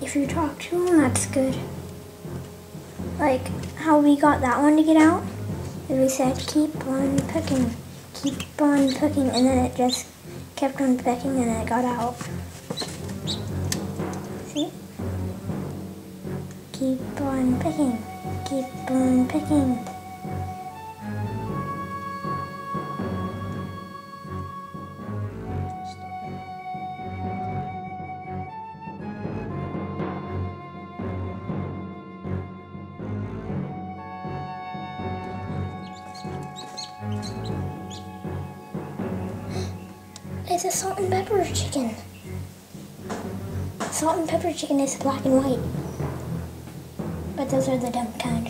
if you talk to them, that's good. Like how we got that one to get out. And we said, keep on pecking, and then it just kept on pecking and it got out. See? Keep on pecking, keep on pecking. It's a salt and pepper chicken. Salt and pepper chicken is black and white. But those are the dumb kind.